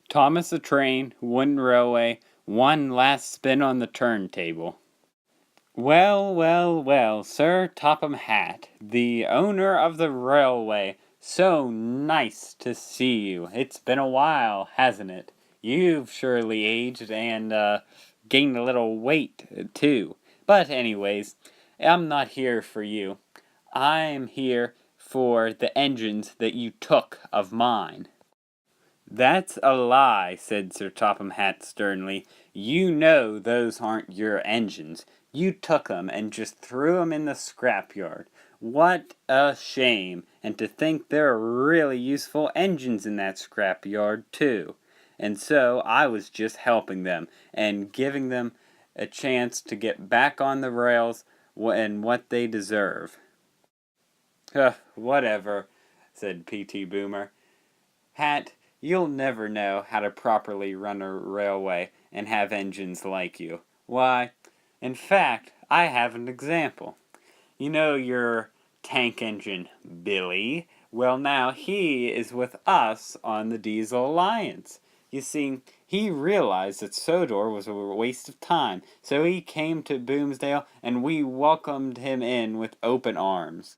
Thomas the Train, Wooden Railway, one last spin on the turntable. Well, well, well, Sir Topham Hatt, the owner of the railway, so nice to see you. It's been a while, hasn't it? You've surely aged and gained a little weight, too. But anyways, I'm not here for you. I'm here for the engines that you took of mine. That's a lie, said Sir Topham Hatt sternly. You know those aren't your engines. You took them and just threw them in the scrapyard. What a shame, and to think there are really useful engines in that scrapyard, too. And so I was just helping them and giving them a chance to get back on the rails and what they deserve. Whatever, said P.T. Boomer. Hat, you'll never know how to properly run a railway and have engines like you. Why, in fact, I have an example. You know your tank engine, Billy? Well, now he is with us on the Diesel Alliance. You see, he realized that Sodor was a waste of time, so he came to Boomsdale and we welcomed him in with open arms.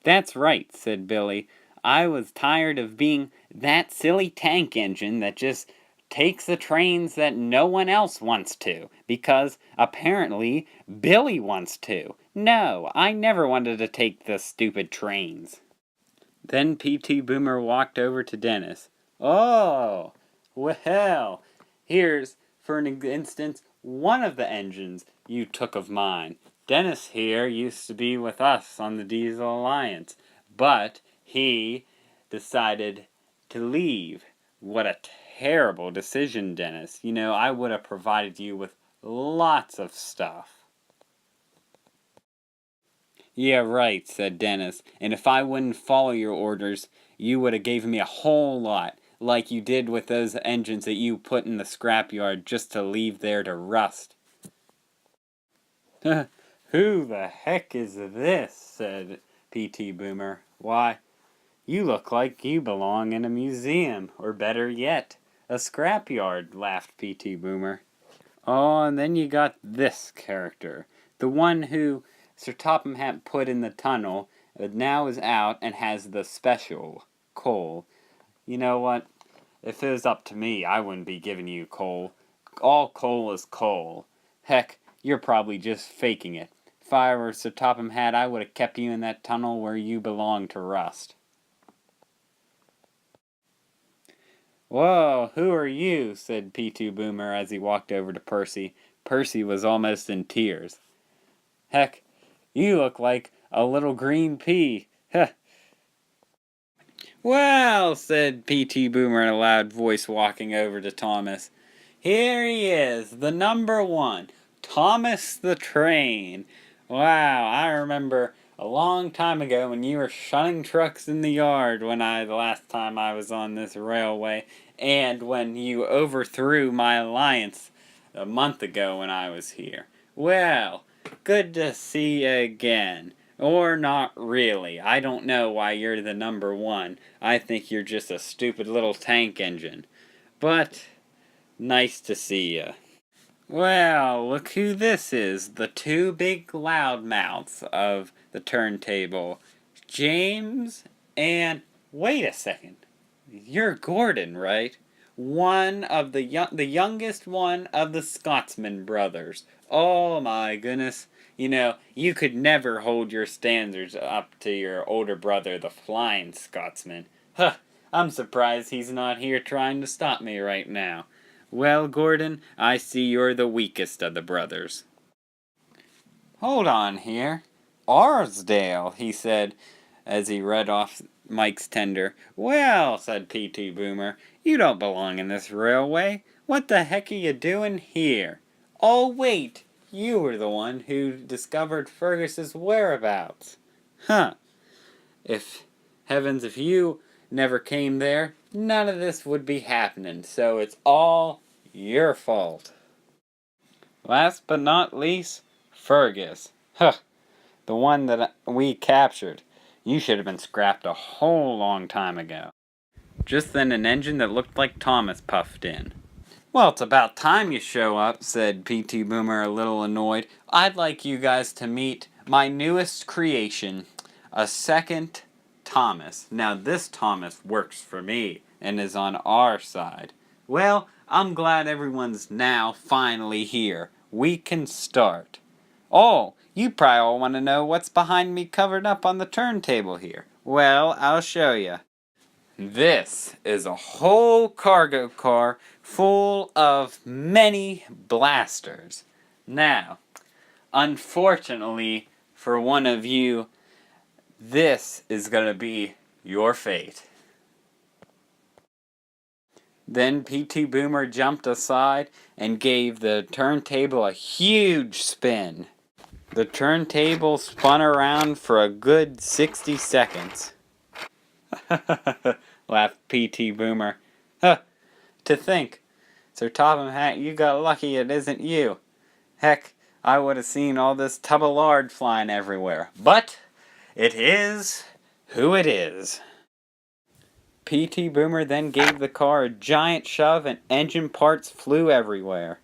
That's right, said Billy. I was tired of being that silly tank engine that just takes the trains that no one else wants to, because apparently Billy wants to. No, I never wanted to take the stupid trains. Then P.T. Boomer walked over to Dennis. Oh, well, here's, for an instance, one of the engines you took of mine. Dennis here used to be with us on the Diesel Alliance, but he decided to leave. What a terrible decision, Dennis. You know, I would have provided you with lots of stuff. Yeah, right, said Dennis. And if I wouldn't follow your orders, you would have given me a whole lot, like you did with those engines that you put in the scrapyard just to leave there to rust. Who the heck is this? Said P.T. Boomer. Why, you look like you belong in a museum, or better yet, a scrapyard, laughed P.T. Boomer. Oh, and then you got this character, the one who Sir Topham Hatt put in the tunnel, but now is out and has the special, coal. You know what? If it was up to me, I wouldn't be giving you coal. All coal is coal. Heck, you're probably just faking it. If I were Sir Topham Hatt, I would have kept you in that tunnel where you belong to rust. Whoa, who are you? Said P.T. Boomer as he walked over to Percy. Percy was almost in tears. Heck, you look like a little green pea. Heh. Well, said P.T. Boomer in a loud voice, walking over to Thomas. Here he is, the number one, Thomas the Train. Wow, I remember a long time ago when you were shunning trucks in the yard the last time I was on this railway, and when you overthrew my alliance a month ago when I was here. Well, good to see you again. Or not really. I don't know why you're the number one. I think you're just a stupid little tank engine. But nice to see you. Well, look who this is. The two big loudmouths of the turntable. James and... Wait a second. You're Gordon, right? One of the youngest one of the Scotsman brothers. Oh my goodness. You know, you could never hold your standards up to your older brother, the Flying Scotsman. Huh, I'm surprised he's not here trying to stop me right now. Well, Gordon, I see you're the weakest of the brothers. Hold on here. Arsdale, he said as he read off Mike's tender. Well, said P.T. Boomer, you don't belong in this railway. What the heck are you doing here? Oh, wait, you were the one who discovered Fergus's whereabouts. Huh. If you never came there, none of this would be happening, so it's all your fault. Last but not least, Fergus. Huh. The one that we captured. You should have been scrapped a whole long time ago. Just then an engine that looked like Thomas puffed in. "Well, it's about time you show up," said P.T. Boomer, a little annoyed. "I'd like you guys to meet my newest creation, a second Thomas. Now this Thomas works for me and is on our side. Well, I'm glad everyone's now finally here. We can start. Oh, you probably all want to know what's behind me covered up on the turntable here. Well, I'll show you. This is a whole cargo car full of many blasters. Now, unfortunately for one of you, this is going to be your fate." Then P.T. Boomer jumped aside and gave the turntable a huge spin. The turntable spun around for a good 60 seconds. Laughed P.T. Boomer. "Huh, to think, Sir Topham Hatt, you got lucky it isn't you. Heck, I would have seen all this tub of lard flying everywhere. But it is who it is." P.T. Boomer then gave the car a giant shove and engine parts flew everywhere.